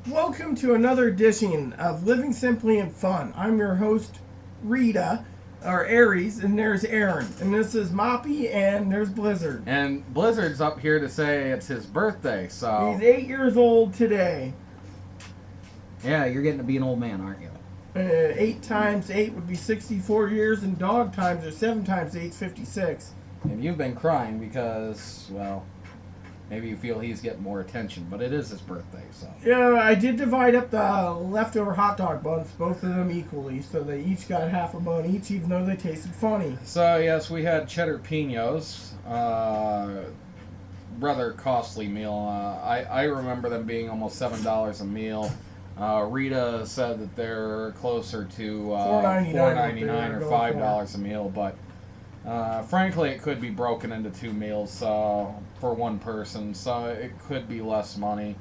Welcome to another edition of Living Simply and Fun. I'm your host, Rita, or Aries, and there's Aaron. And this is Moppy, and there's Blizzard. And Blizzard's up here to say it's his birthday, so... He's 8 years old today. Yeah, you're getting to be an old man, aren't you? 8 times 8 would be 64 years, and dog times or 7 times 8 is 56. And you've been crying because, well, maybe you feel he's getting more attention, but it is his birthday, so... Yeah, I did divide up the leftover hot dog buns, both of them equally, so they each got half a bun each, even though they tasted funny. So, yes, we had Cheddar-Penos. Rather costly meal. I remember them being almost $7 a meal. Rita said that they're closer to $4.99 or $5 a meal, but frankly, it could be broken into 2 meals for one person, so it could be less money.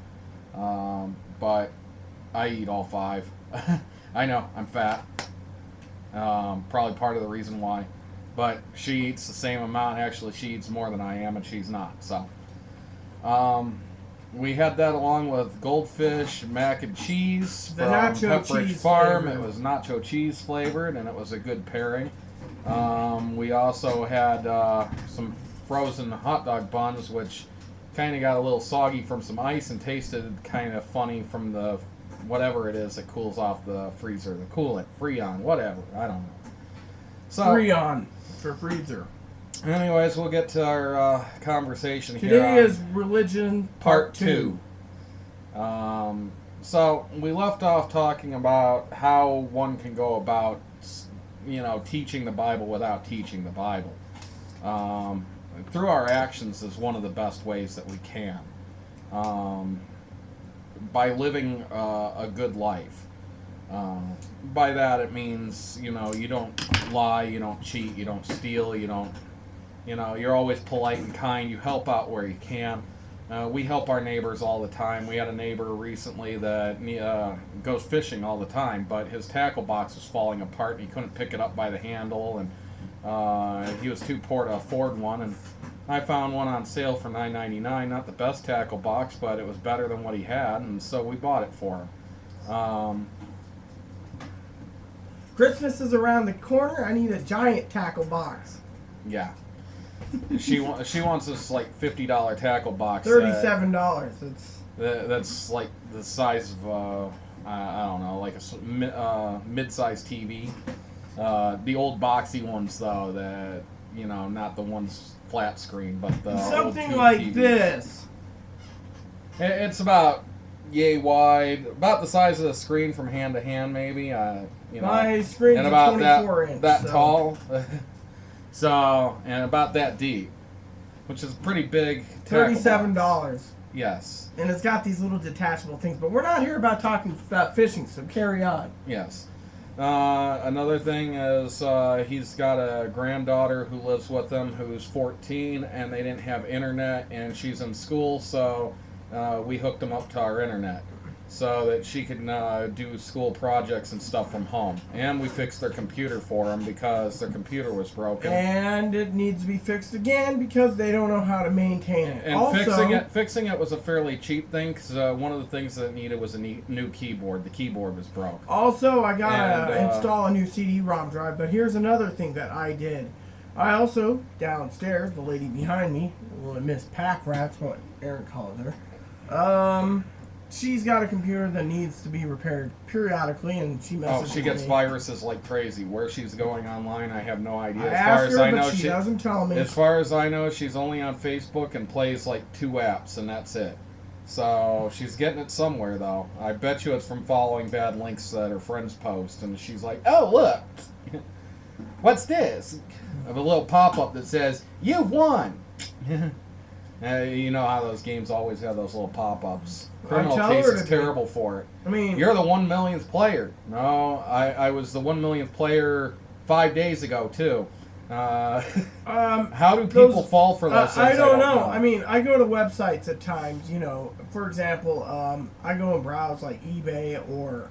But I eat all 5. I know, I'm fat. Probably part of the reason why. But she eats the same amount. Actually, she eats more than I am, and she's not. So, we had that along with Goldfish, mac and cheese The from nacho Pepperidge cheese Farm. flavored. It was nacho cheese flavored, and it was a good pairing. We also had some frozen hot dog buns, which kind of got a little soggy from some ice and tasted kind of funny from the whatever it is that cools off the freezer, the coolant, Freon, whatever. I don't know. So, Freon for freezer. anyways, we'll get to our conversation here. Today on is religion part 2. So we left off talking about how one can go about, teaching the Bible without teaching the Bible. Through our actions is one of the best ways that we can. By living a good life. By that it means, you don't lie, you don't cheat, you don't steal, you're always polite and kind, you help out where you can. We help our neighbors all the time. We had a neighbor recently that goes fishing all the time, but his tackle box was falling apart and he couldn't pick it up by the handle, and he was too poor to afford one, and I found one on sale for $9.99. Not the best tackle box, but it was better than what he had, and so we bought it for him. Christmas is around the corner. I need a giant tackle box. Yeah. She wants this like $50 tackle box. $37. That's like the size of I don't know, like a mid-sized TV. The old boxy ones though, that not the ones flat screen, but the Something old like TV. this. It's about yay wide, about the size of the screen from hand to hand, maybe. My screen's and about 24 inch. that so. tall. So, and about that deep, which is pretty big. $37. Yes. And it's got these little detachable things. But we're not here about talking about fishing, so carry on. Yes. Another thing is he's got a granddaughter who lives with him who's 14, and they didn't have internet, and she's in school, so we hooked them up to our internet so that she could do school projects and stuff from home. And we fixed their computer for them because their computer was broken. And it needs to be fixed again because they don't know how to maintain it. And also, fixing it was a fairly cheap thing because one of the things that it needed was a new keyboard. The keyboard was broke. Also, I got to install a new CD-ROM drive, but here's another thing that I did. I also, downstairs, the lady behind me, Miss Pack Rat's what Aaron calls her, she's got a computer that needs to be repaired periodically, and she messes she with gets me. viruses like crazy. Where she's going online, I have no idea. I asked her, but she doesn't tell me. As far as I know, she's only on Facebook and plays like 2 apps, and that's it. So she's getting it somewhere, though. I bet you it's from following bad links that her friends post, and she's like, "Oh, look, what's this?" I have a little pop-up that says, "You've won." You know how those games always have those little pop-ups. Criminal Case is terrible for it. I mean, you're the 1 millionth player. No, I was the 1 millionth player 5 days ago too. How do people fall for those things? I don't know. I mean, I go to websites at times. For example, I go and browse like eBay or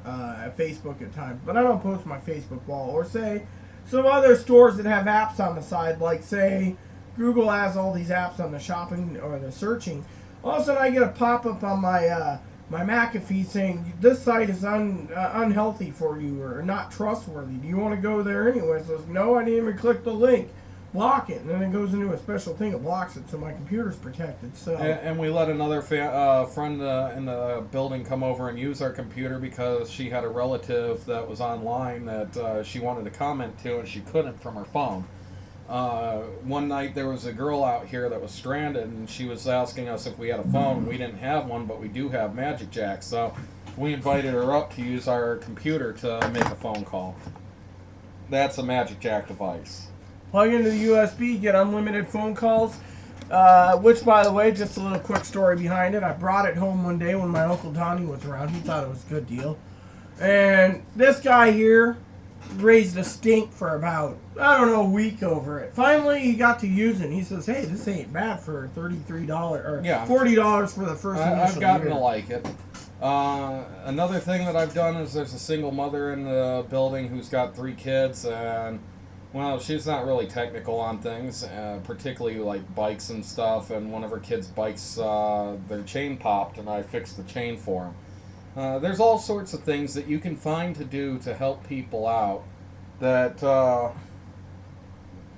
Facebook at times, but I don't post my Facebook wall or say some other stores that have apps on the side, like say Google has all these apps on the shopping or the searching. All of a sudden, I get a pop-up on my my McAfee saying this site is unhealthy for you or not trustworthy. Do you want to go there anyway? So no, I didn't even click the link. Block it, and then it goes into a special thing. It blocks it, so my computer's protected. So and we let another friend in the building come over and use our computer because she had a relative that was online that she wanted to comment to, and she couldn't from her phone. One night there was a girl out here that was stranded, and she was asking us if we had a phone. We didn't have one, but we do have Magic Jack, so we invited her up to use our computer to make a phone call. That's a Magic Jack device. Plug into the USB, get unlimited phone calls, which, by the way, just a little quick story behind it. I brought it home one day when my Uncle Donnie was around. He thought it was a good deal. And this guy here raised a stink for about, I don't know, a week over it. Finally, he got to use it, and he says, hey, this ain't bad for $33 or $40 for the first initial I've gotten year. to like it. Another thing that I've done is there's a single mother in the building who's got 3 kids, and well, she's not really technical on things, particularly like bikes and stuff, and one of her kids' bikes, their chain popped, and I fixed the chain for them. There's all sorts of things that you can find to do to help people out that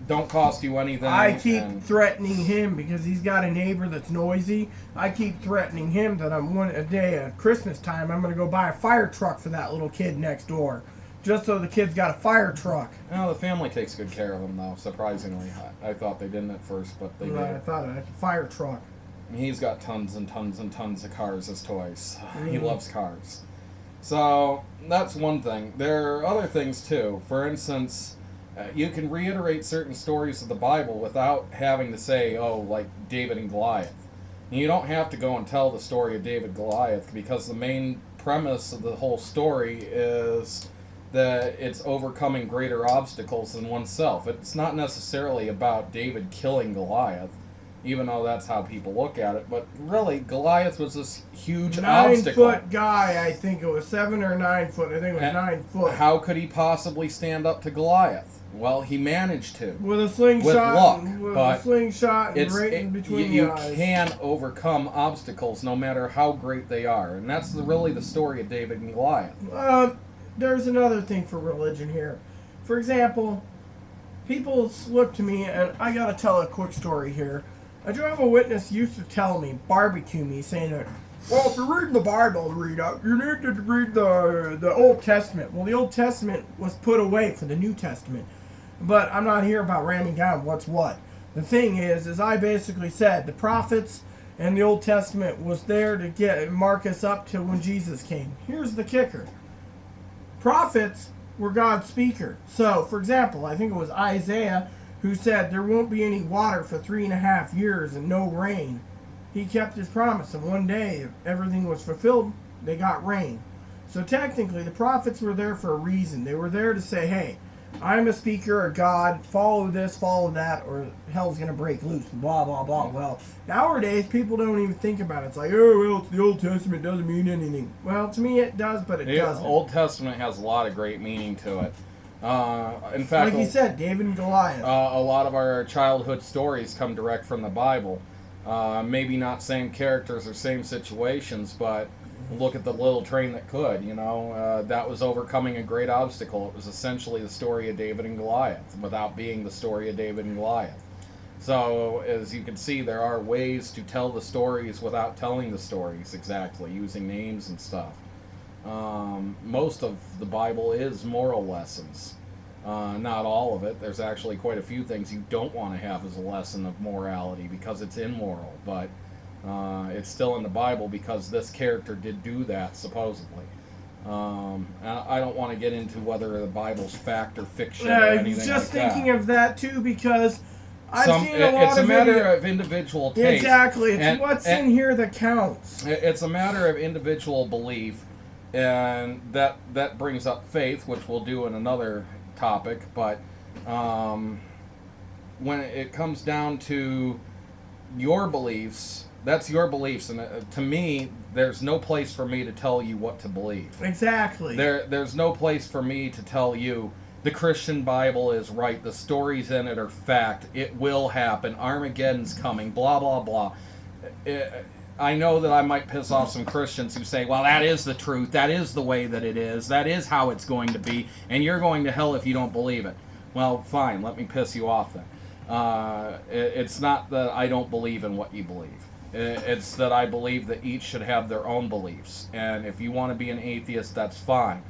don't cost you anything. I keep threatening him because he's got a neighbor that's noisy. I keep threatening him that a day at Christmas time, I'm going to go buy a fire truck for that little kid next door. Just so the kid's got a fire truck. Well, the family takes good care of them, though, surprisingly. I thought they didn't at first, but they did. I thought it was a fire truck. He's got tons and tons and tons of cars as toys. He loves cars. So, that's one thing. There are other things, too. For instance, you can reiterate certain stories of the Bible without having to say, oh, like David and Goliath. And you don't have to go and tell the story of David and Goliath because the main premise of the whole story is that it's overcoming greater obstacles than oneself. It's not necessarily about David killing Goliath, even though that's how people look at it. But really, Goliath was this huge obstacle. 9-foot guy, I think it was 7 or 9 foot. I think it was 9 foot. How could he possibly stand up to Goliath? Well, he managed to. With a slingshot. With luck. A slingshot and right in between the eyes. You can overcome obstacles no matter how great they are. And that's really the story of David and Goliath. There's another thing for religion here. For example, people slip to me, and I gotta tell a quick story here. A Jehovah's Witness used to tell me, barbecue me, saying that, well, if you're reading the Bible, you need to read the Old Testament. Well, the Old Testament was put away for the New Testament. But I'm not here about ramming down what's what. The thing is I basically said the prophets and the Old Testament was there to mark us up to when Jesus came. Here's the kicker. Prophets were God's speaker. So, for example, I think it was Isaiah who said there won't be any water for 3.5 years and no rain. He kept his promise, and one day, if everything was fulfilled, they got rain. So technically, the prophets were there for a reason. They were there to say, hey, I'm a speaker of God, follow this, follow that, or hell's going to break loose, blah, blah, blah. Well, nowadays, people don't even think about it. It's like, oh, well, it's the Old Testament, doesn't mean anything. Well, to me, it does, but it doesn't. The Old Testament has a lot of great meaning to it. In fact, like you said, David and Goliath. A lot of our childhood stories come direct from the Bible. Maybe not same characters or same situations, but look at the little train that could, that was overcoming a great obstacle. It was essentially the story of David and Goliath without being the story of David and Goliath. So, as you can see, there are ways to tell the stories without telling the stories exactly, using names and stuff. Most of the Bible is moral lessons. Not all of it. There's actually quite a few things you don't want to have as a lesson of morality because it's immoral, but it's still in the Bible because this character did do that, supposedly. I don't want to get into whether the Bible's fact or fiction or anything like that. Just thinking of that, too, because I've seen a lot it's of a matter of individual taste. Exactly. It's what's in here that counts. It's a matter of individual belief, and that brings up faith, which we'll do in another topic, but when it comes down to your beliefs, that's your beliefs, and to me, there's no place for me to tell you what to believe. Exactly. There's no place for me to tell you the Christian Bible is right, the stories in it are fact, it will happen, Armageddon's coming, blah, blah, blah. I know that I might piss off some Christians who say, well, that is the truth, that is the way that it is, that is how it's going to be, and you're going to hell if you don't believe it. Well, fine, let me piss you off then. It's not that I don't believe in what you believe. It's that I believe that each should have their own beliefs. And if you want to be an atheist, that's fine.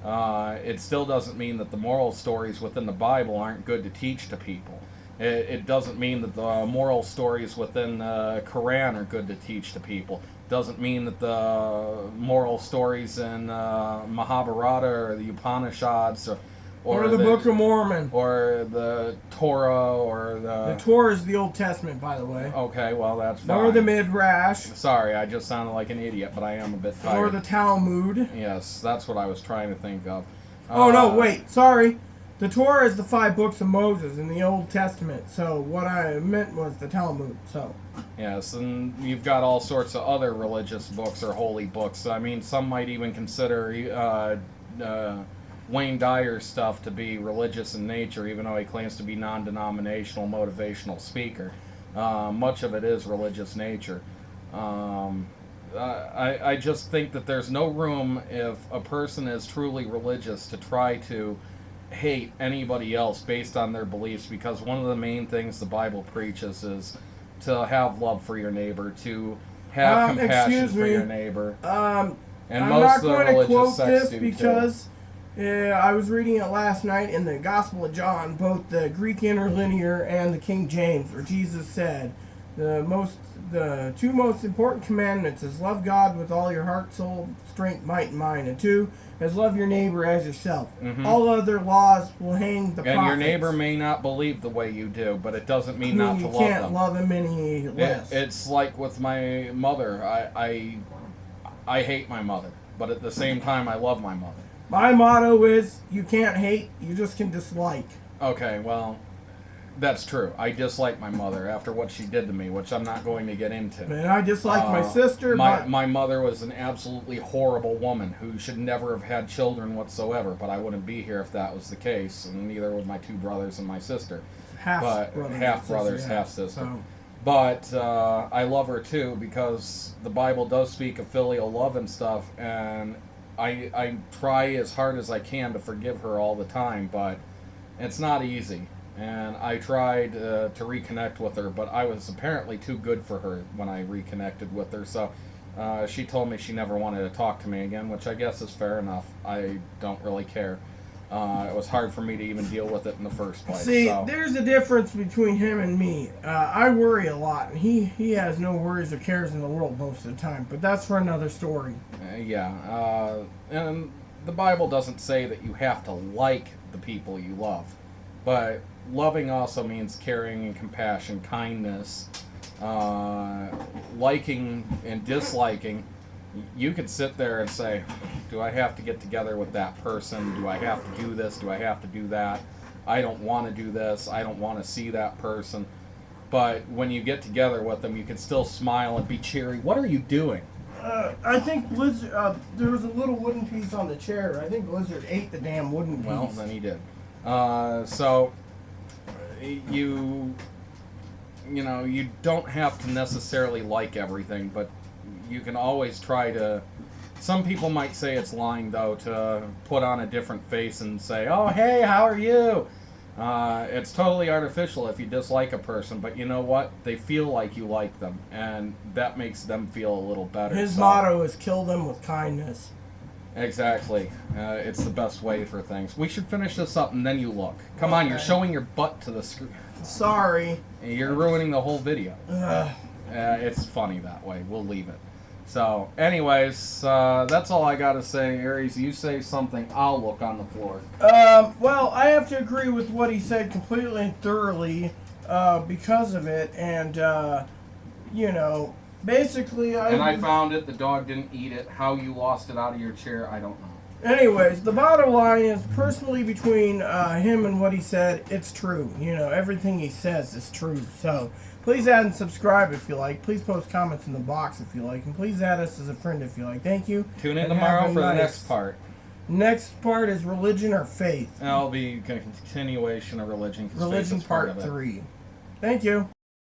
It still doesn't mean that the moral stories within the Bible aren't good to teach to people. It doesn't mean that the moral stories within the Quran are good to teach to people. It doesn't mean that the moral stories in Mahabharata or the Upanishads or the Book of Mormon. Or the Torah, or The Torah is the Old Testament, by the way. Okay, well, that's fine. Or the Midrash. Sorry, I just sounded like an idiot, but I am a bit tired. Or the Talmud. Yes, that's what I was trying to think of. Oh, no, wait, sorry. The Torah is the 5 books of Moses in the Old Testament, so what I meant was the Talmud, so. Yes, and you've got all sorts of other religious books or holy books. I mean, some might even consider Wayne Dyer's stuff to be religious in nature, even though he claims to be non-denominational motivational speaker. Much of it is religious nature. I just think that there's no room, if a person is truly religious, to try to hate anybody else based on their beliefs, because one of the main things the Bible preaches is to have love for your neighbor, to have compassion for your neighbor. And I'm not going to quote this because I was reading it last night in the Gospel of John, both the Greek Interlinear and the King James, where Jesus said the 2 most important commandments is love God with all your heart, soul, strength, might, and mind, and 2 is love your neighbor as yourself. Mm-hmm. All other laws will hang the prophets. And your neighbor may not believe the way you do, but it doesn't mean not to love them. You can't love him any less. It's like with my mother. I hate my mother, but at the same time, I love my mother. My motto is, you can't hate, you just can dislike. Okay, well, that's true. I dislike my mother after what she did to me, which I'm not going to get into. And I dislike my sister. My mother was an absolutely horrible woman who should never have had children whatsoever, but I wouldn't be here if that was the case, and neither would my 2 brothers and my sister. Half brothers, half sister. So. But I love her too, because the Bible does speak of filial love and stuff, and I try as hard as I can to forgive her all the time, but it's not easy. And I tried to reconnect with her, but I was apparently too good for her when I reconnected with her. So she told me she never wanted to talk to me again, which I guess is fair enough. I don't really care. It was hard for me to even deal with it in the first place. See, there's a difference between him and me. I worry a lot, and he has no worries or cares in the world most of the time. But that's for another story. And the Bible doesn't say that you have to like the people you love. But loving also means caring and compassion, kindness, liking and disliking. You could sit there and say, do I have to get together with that person? Do I have to do this? Do I have to do that? I don't want to do this. I don't want to see that person. But when you get together with them, you can still smile and be cheery. What are you doing? I think Blizzard, there was a little wooden piece on the chair. I think Blizzard ate the damn wooden piece. Well, then he did. So you don't have to necessarily like everything, but you can always try to. Some people might say it's lying, though, to put on a different face and say, oh, hey, how are you? It's totally artificial if you dislike a person, but you know what? They feel like you like them, and that makes them feel a little better. His motto is kill them with kindness. Exactly. It's the best way for things. We should finish this up, and then you look. Come on, you're showing your butt to the screen. Sorry. You're ruining the whole video. It's funny that way. We'll leave it. So, anyways, that's all I got to say. Aries, you say something, I'll look on the floor. Well, I have to agree with what he said completely and thoroughly because of it. And, basically... I found it. The dog didn't eat it. How you lost it out of your chair, I don't know. Anyways, the bottom line is, personally, between him and what he said, it's true. Everything he says is true. So... please add and subscribe if you like. Please post comments in the box if you like. And please add us as a friend if you like. Thank you. Tune in tomorrow for the next part. Next part is religion or faith. That'll be a continuation of religion. Religion part 3. Thank you.